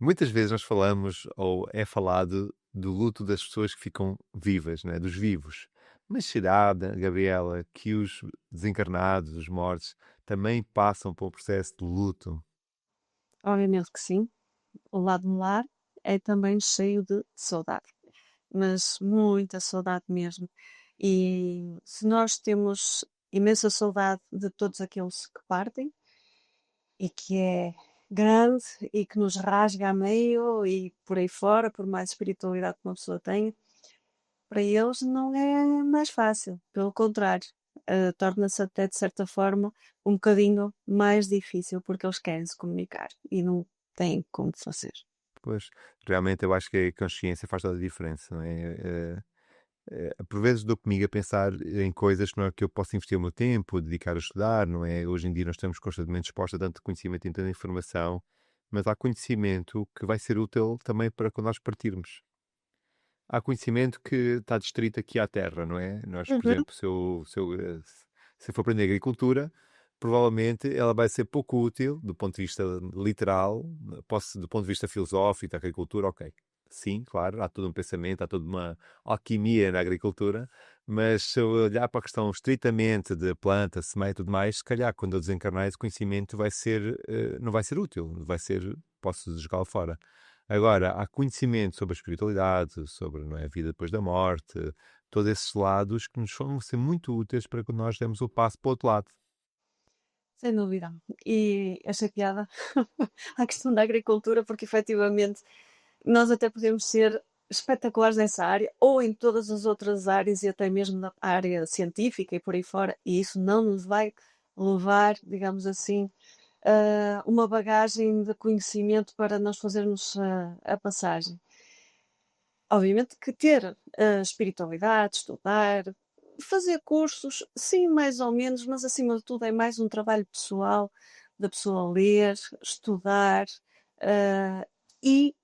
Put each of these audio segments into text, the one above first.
Muitas vezes nós falamos, ou é falado, do luto das pessoas que ficam vivas, né? Dos vivos. Mas será, Gabriela, que os desencarnados, os mortos, também passam por um processo de luto? Obviamente que sim. O lado do lar é também cheio de saudade, mas muita saudade mesmo. E se nós temos imensa saudade de todos aqueles que partem e que é grande e que nos rasga a meio e por aí fora, por mais espiritualidade que uma pessoa tenha, para eles não é mais fácil, pelo contrário, torna-se até de certa forma um bocadinho mais difícil porque eles querem se comunicar e não têm como fazer. Pois, realmente eu acho que a consciência faz toda a diferença, não é? Por vezes dou comigo a pensar em coisas que não é que eu posso investir o meu tempo, dedicar a estudar, não é? Hoje em dia nós estamos constantemente expostos a tanto conhecimento e tanta informação, mas há conhecimento que vai ser útil também para quando nós partirmos. Há conhecimento que está distrito aqui à terra, não é? Nós, por Uhum. exemplo, se eu for aprender agricultura, provavelmente ela vai ser pouco útil do ponto de vista literal, do ponto de vista filosófico da agricultura, ok. Sim, claro, há todo um pensamento, há toda uma alquimia na agricultura, mas se eu olhar para a questão estritamente de planta, semeia e tudo mais, se calhar quando eu desencarnar esse conhecimento vai ser, não vai ser útil, posso jogá-lo fora. Agora, há conhecimento sobre a espiritualidade, sobre, não é, a vida depois da morte, todos esses lados que nos vão ser muito úteis para que nós demos o passo para o outro lado. Sem dúvida. E achei piada à questão da agricultura, porque efetivamente nós até podemos ser espetaculares nessa área ou em todas as outras áreas e até mesmo na área científica e por aí fora, e isso não nos vai levar, digamos assim, uma bagagem de conhecimento para nós fazermos a passagem. Obviamente que ter espiritualidade, estudar, fazer cursos, sim, mais ou menos, mas acima de tudo é mais um trabalho pessoal, da pessoa ler, estudar, ah, e,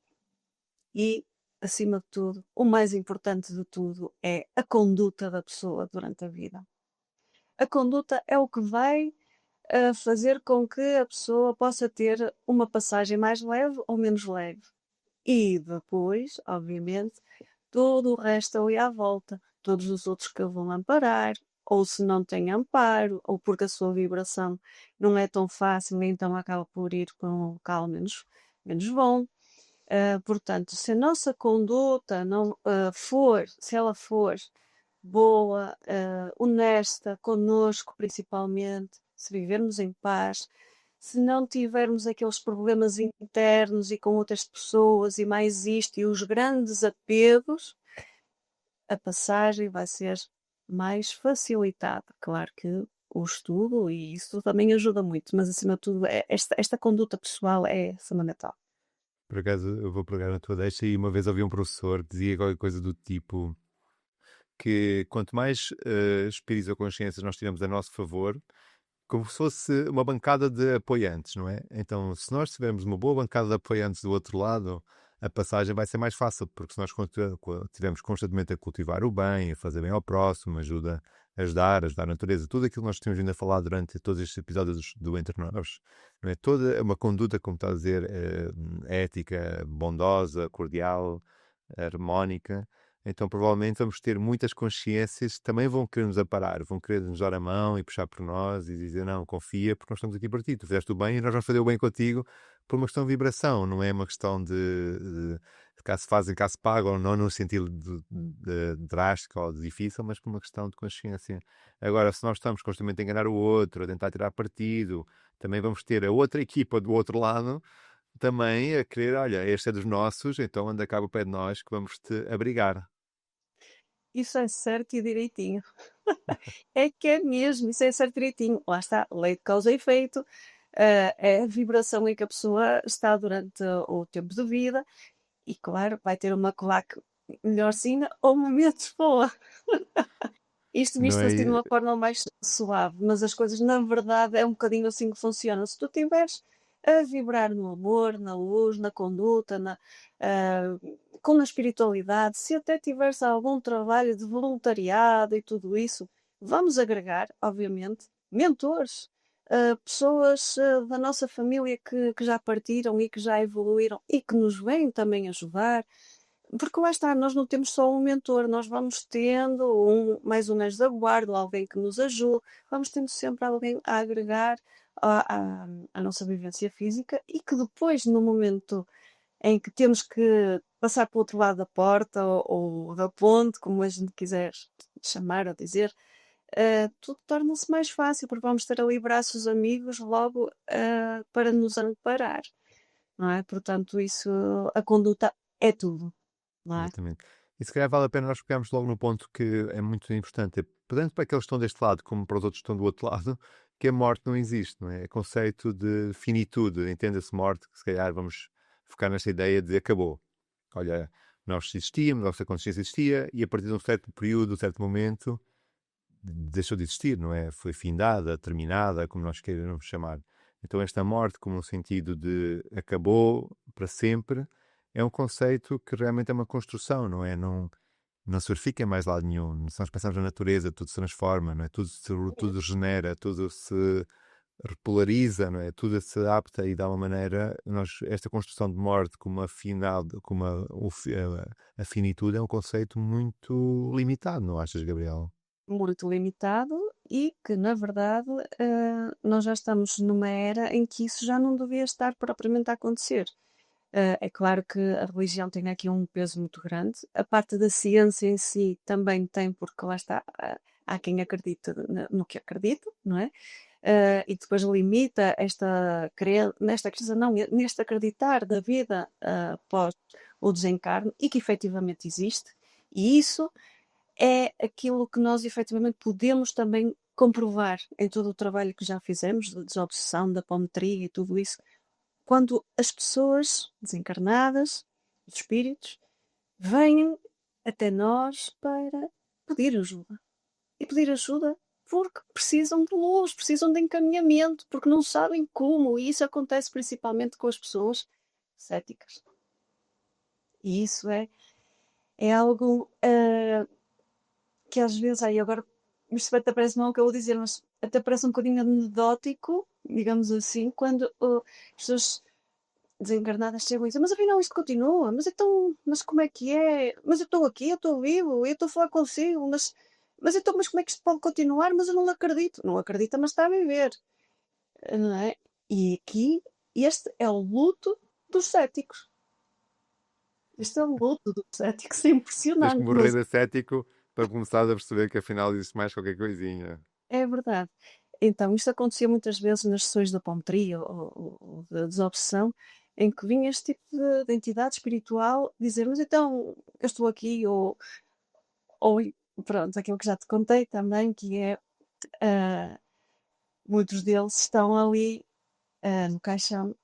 e, acima de tudo, o mais importante de tudo é a conduta da pessoa durante a vida. A conduta é o que vai fazer com que a pessoa possa ter uma passagem mais leve ou menos leve. E depois, obviamente, todo o resto ali à volta, todos os outros que a vão amparar, ou se não tem amparo, ou porque a sua vibração não é tão fácil, então acaba por ir para um local menos bom. Portanto, se a nossa conduta não for, se ela for boa, honesta conosco principalmente, se vivermos em paz, se não tivermos aqueles problemas internos e com outras pessoas e mais isto e os grandes apegos, a passagem vai ser mais facilitada. Claro que o estudo e isso também ajuda muito, mas acima de tudo esta conduta pessoal é fundamental. Por acaso, eu vou pegar na tua deixa e uma vez ouvi um professor que dizia qualquer coisa do tipo que quanto mais espíritos ou consciências nós tiramos a nosso favor, como se fosse uma bancada de apoiantes, não é? Então, se nós tivermos uma boa bancada de apoiantes do outro lado, a passagem vai ser mais fácil, porque se nós estivermos constantemente a cultivar o bem, a fazer bem ao próximo, ajudar a natureza, tudo aquilo que nós temos vindo a falar durante todos estes episódios do Entre Nós, não é? Toda uma conduta, como está a dizer, ética, bondosa, cordial, harmónica, então provavelmente vamos ter muitas consciências que também vão querer nos amparar, vão querer nos dar a mão e puxar por nós e dizer não, confia porque nós estamos aqui para ti, tu fizeste o bem e nós vamos fazer o bem contigo por uma questão de vibração, não é uma questão de caso fazem, caso pagam, não no sentido drástico ou de difícil, mas por uma questão de consciência. Agora, se nós estamos constantemente a enganar o outro, a tentar tirar partido, também vamos ter a outra equipa do outro lado também a querer, olha, este é dos nossos, então anda cá ao pé de nós que vamos te abrigar. Isso é certo e direitinho. É que é mesmo, isso é certo e direitinho. Lá está, lei de causa e efeito, é a vibração em que a pessoa está durante o tempo de vida e, claro, vai ter uma claque melhorzinha ou uma menos boa. Isto Não visto assim de é? uma forma mais suave, mas as coisas na verdade é um bocadinho assim que funcionam. Se tu estiveres a vibrar no amor, na luz, na conduta, ah, com a espiritualidade, se até tiveres algum trabalho de voluntariado e tudo isso, vamos agregar, obviamente, mentores, pessoas da nossa família que já partiram e que já evoluíram e que nos vêm também ajudar. Porque lá está, nós não temos só um mentor, nós vamos tendo mais um anjo da guarda, alguém que nos ajude, vamos tendo sempre alguém a agregar à nossa vivência física e que depois, no momento em que temos que passar para o outro lado da porta ou da ponte, como a gente quiser chamar ou dizer, tudo torna-se mais fácil, porque vamos ter ali braços amigos logo para nos amparar, não é? Portanto, isso, a conduta é tudo, não é? Exatamente. E se calhar vale a pena nós pegarmos logo no ponto que é muito importante, tanto para aqueles que estão deste lado como para os outros que estão do outro lado, que a morte não existe, não é? É conceito de finitude, entenda-se morte, que se calhar vamos focar nesta ideia de acabou. Olha, nós existíamos, nossa consciência existia, e a partir de um certo período, um certo momento, deixou de existir, não é? Foi findada, terminada, como nós queiramos chamar. Então esta morte, como no sentido de acabou para sempre, é um conceito que realmente é uma construção, não é? Não se verifica em mais lado nenhum. Se nós pensarmos na natureza, tudo se transforma, não é? Tudo regenera, tudo se repolariza, não é? Tudo se adapta e dá uma maneira. Esta construção de morte como uma final, como a finitude é um conceito muito limitado, não achas, Gabriel? Muito limitado e que, na verdade, nós já estamos numa era em que isso já não devia estar propriamente a acontecer. É claro que a religião tem aqui um peso muito grande, a parte da ciência em si também tem, porque lá está, há quem acredita no que acredita, não é? E depois limita nesta crença, não, neste acreditar da vida após o desencarne e que efetivamente existe, e isso é aquilo que nós efetivamente podemos também comprovar em todo o trabalho que já fizemos, de desobsessão, da apometria e tudo isso, quando as pessoas desencarnadas, os espíritos, vêm até nós para pedir ajuda. E pedir ajuda porque precisam de luz, precisam de encaminhamento, porque não sabem como, e isso acontece principalmente com as pessoas céticas. E isso é algo que às vezes, aí agora, isto até parece mal o que eu vou dizer, mas até parece um bocadinho anedótico, digamos assim, quando as pessoas desencarnadas chegam e dizem, mas afinal isto continua, mas então, mas como é que é? Mas eu estou aqui, eu estou vivo, eu estou a falar consigo, mas então, mas como é que isto pode continuar? Mas eu não acredito. Não acredita, mas está a viver, não é? E aqui, este é o luto dos céticos. Este é o luto dos céticos, é Tens que impressionante, morrer mas de cético para começar a perceber que afinal existe mais qualquer coisinha. é verdade. Então, isto acontecia muitas vezes nas sessões da apometria ou da desobsessão, em que vinha este tipo de entidade espiritual dizer, mas então eu estou aqui, ou pronto, aquilo que já te contei também, que é ah, muitos deles estão ali no caixão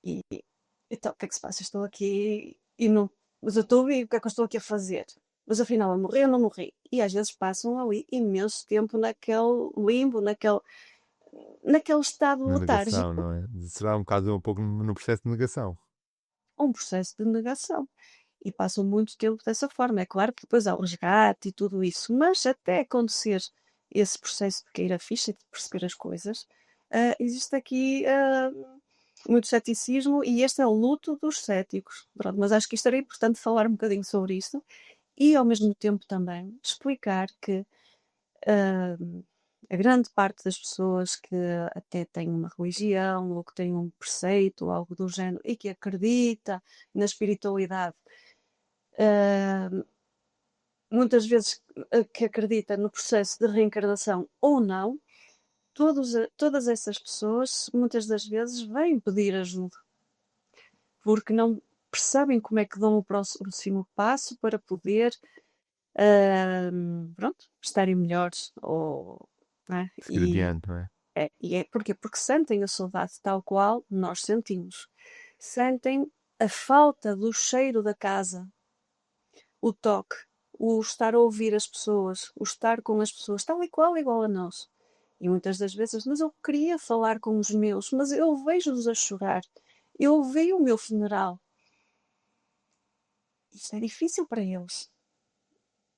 e então o que é que se passa? Eu estou aqui e não, mas eu estou vivo, o que é que eu estou aqui a fazer? Mas afinal eu morri ou não morri? E às vezes passam ali imenso tempo naquele limbo, naquele estado Na negação, letárgico, não é? Será um bocado um pouco no processo de negação. um processo de negação. E passam muito tempo dessa forma. É claro que depois há o resgate e tudo isso, mas até acontecer esse processo de cair a ficha e de perceber as coisas, existe aqui muito ceticismo e este é o luto dos céticos. Pronto, mas acho que isto era importante falar um bocadinho sobre isso e ao mesmo tempo também explicar que a grande parte das pessoas que até têm uma religião ou que têm um preceito ou algo do género e que acredita na espiritualidade, muitas vezes que acredita no processo de reencarnação ou não, todas essas pessoas muitas das vezes vêm pedir ajuda porque não percebem como é que dão o próximo passo para poder pronto, estarem melhores ou, não é? Seguir adiante, não é? E é porquê? Porque sentem a saudade tal qual nós sentimos. Sentem a falta do cheiro da casa, o toque, o estar a ouvir as pessoas, o estar com as pessoas, tal e qual, igual a nós. E muitas das vezes, mas eu queria falar com os meus, mas eu vejo-os a chorar. Eu vi o meu funeral. Isto é difícil para eles.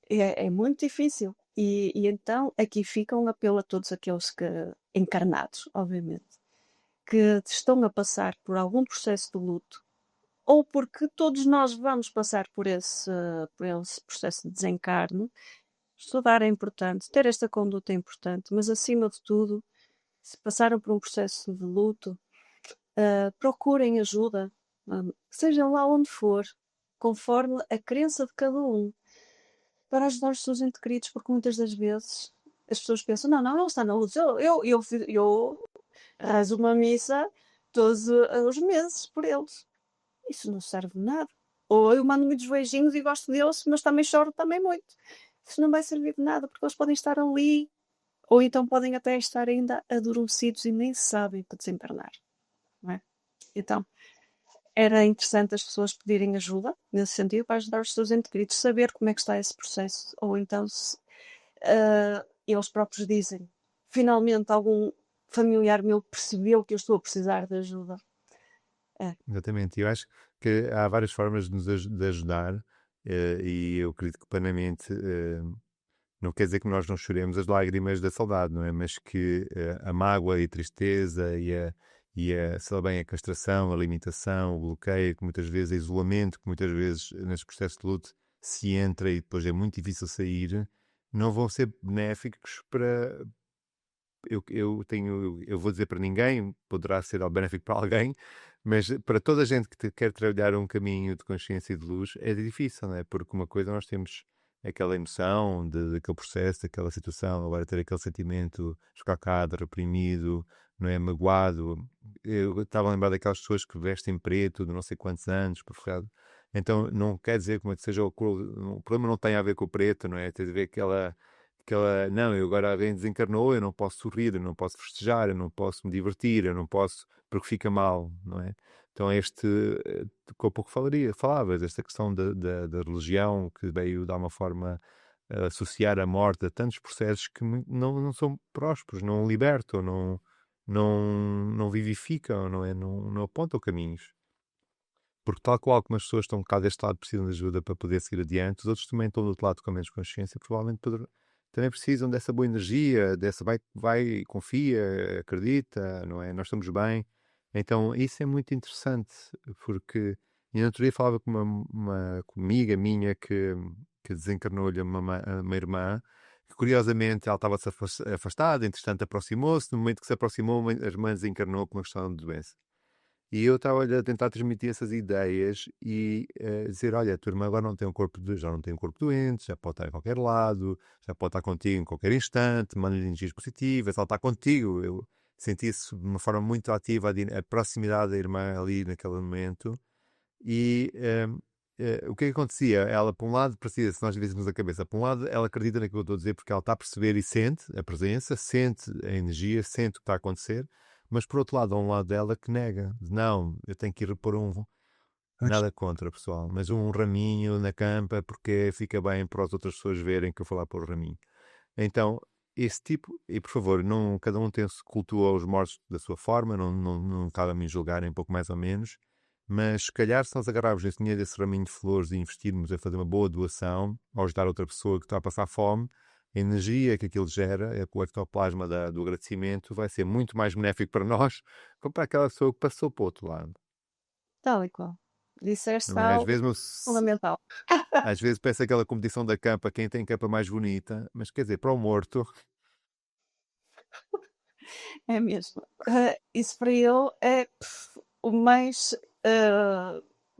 É muito difícil. E então aqui fica um apelo a todos aqueles que, encarnados, obviamente, que estão a passar por algum processo de luto, ou porque todos nós vamos passar por esse processo de desencarne. Estudar é importante, ter esta conduta é importante, mas acima de tudo, se passaram por um processo de luto, procurem ajuda, seja lá onde for, conforme a crença de cada um, para ajudar os seus entes queridos, porque muitas das vezes as pessoas pensam, não, ele está na luz, eu rezo uma missa todos os meses por eles. Isso não serve de nada. Ou eu mando muitos beijinhos e gosto deles, mas também choro também muito. Isso não vai servir de nada, porque eles podem estar ali, ou então podem até estar ainda adormecidos e nem sabem para desencarnar. Não é? Então, era interessante as pessoas pedirem ajuda, nesse sentido, para ajudar os seus entes queridos a saber como é que está esse processo. Ou então, se eles próprios dizem, finalmente algum familiar meu percebeu que eu estou a precisar de ajuda. Exatamente. E eu acho que há várias formas de de ajudar, e eu acredito que plenamente, não quer dizer que nós não choremos as lágrimas da saudade, não é? Mas que a mágoa e a tristeza sei lá bem, a castração, a limitação, o bloqueio, que muitas vezes, o isolamento, que muitas vezes nesse processo de luto se entra e depois é muito difícil sair, não vão ser benéficos para. Eu vou dizer para ninguém, poderá ser benéfico para alguém, mas para toda a gente que quer trabalhar um caminho de consciência e de luz é difícil, não é? Porque uma coisa nós temos aquela emoção daquele processo, daquela situação, agora ter aquele sentimento escacado, reprimido, não é? Magoado. Eu estava a lembrar daquelas pessoas que vestem preto de não sei quantos anos, então não quer dizer como é que seja o problema não tem a ver com o preto, não é? Tem a ver não, eu agora alguém desencarnou, eu não posso sorrir, eu não posso festejar, eu não posso me divertir, eu não posso, porque fica mal, não é? Então que há pouco falavas, esta questão da religião que veio de alguma forma associar a morte a tantos processos que não são prósperos, não libertam, não vivificam, não é? Não apontam caminhos. Porque tal qual como as pessoas estão cá deste lado precisam de ajuda para poder seguir adiante, os outros também estão do outro lado com menos consciência, provavelmente também precisam dessa boa energia, dessa vai, confia, acredita, não é? Nós estamos bem. Então isso é muito interessante, porque e no outro dia falava com uma amiga minha que desencarnou-lhe uma irmã, que curiosamente ela estava-se afastada, entretanto aproximou-se, no momento que se aproximou, a irmã desencarnou com uma questão de doença. E eu estava a tentar transmitir essas ideias e dizer, olha, a tua irmã agora já não tem um corpo doente, já pode estar em qualquer lado, já pode estar contigo em qualquer instante, manda-lhe energias positivas, ela está contigo. Eu senti isso de uma forma muito ativa, a proximidade da irmã ali naquele momento. E o que é que acontecia? Ela, por um lado, precisa, se nós víssemos a cabeça, por um lado, ela acredita naquilo que eu estou a dizer porque ela está a perceber e sente a presença, sente a energia, sente o que está a acontecer, mas por outro lado, há um lado dela que nega. Não, eu tenho que ir pôr nada contra, pessoal, mas um raminho na campa porque fica bem para as outras pessoas verem que eu vou lá pôr o raminho. Então, esse tipo, e por favor, não, cada um cultua os mortos da sua forma, não cabe a mim julgarem um pouco mais ou menos, mas se calhar se nós agarrarmos esse dinheiro desse raminho de flores e investirmos a fazer uma boa doação, ou ajudar outra pessoa que está a passar fome, a energia que aquilo gera, o ectoplasma do agradecimento, vai ser muito mais benéfico para nós que para aquela pessoa que passou para o outro lado. Tal e qual. Disseste Não é? algo fundamental. Às vezes peço aquela competição da campa, quem tem campa mais bonita, mas quer dizer, para o morto. É mesmo. Isso para ele é o mais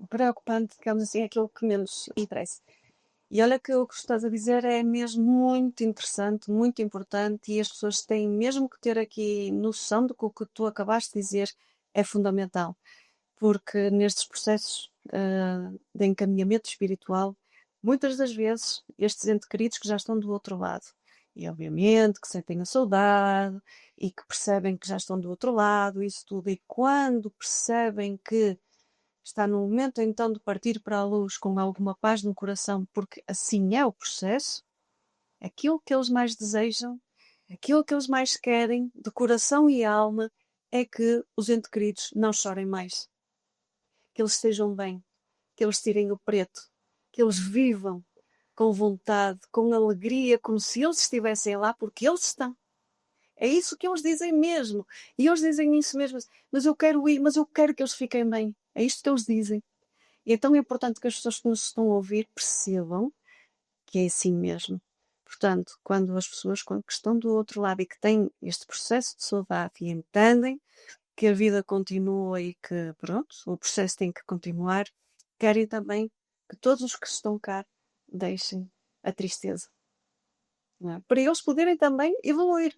preocupante, digamos assim, é aquilo que menos interessa. E olha que o que estás a dizer é mesmo muito interessante, muito importante, e as pessoas têm mesmo que ter aqui noção de que o que tu acabaste de dizer é fundamental, porque nestes processos de encaminhamento espiritual, muitas das vezes estes entes queridos que já estão do outro lado, e obviamente que sentem a saudade e que percebem que já estão do outro lado, isso tudo, e quando percebem que está no momento então de partir para a luz com alguma paz no coração, porque assim é o processo, aquilo que eles mais desejam, aquilo que eles mais querem, de coração e alma, é que os entes queridos não chorem mais, que eles estejam bem, que eles tirem o preto, que eles vivam com vontade, com alegria, como se eles estivessem lá, porque eles estão. É isso que eles dizem mesmo. E eles dizem isso mesmo. Mas eu quero ir, mas eu quero que eles fiquem bem. É isto que eles dizem. E é tão importante que as pessoas que nos estão a ouvir percebam que é assim mesmo. Portanto, quando as pessoas que estão do outro lado e que têm este processo de saudade e entendem que a vida continua e que, pronto, o processo tem que continuar, querem também que todos os que estão cá deixem a tristeza. Não é? Para eles poderem também evoluir.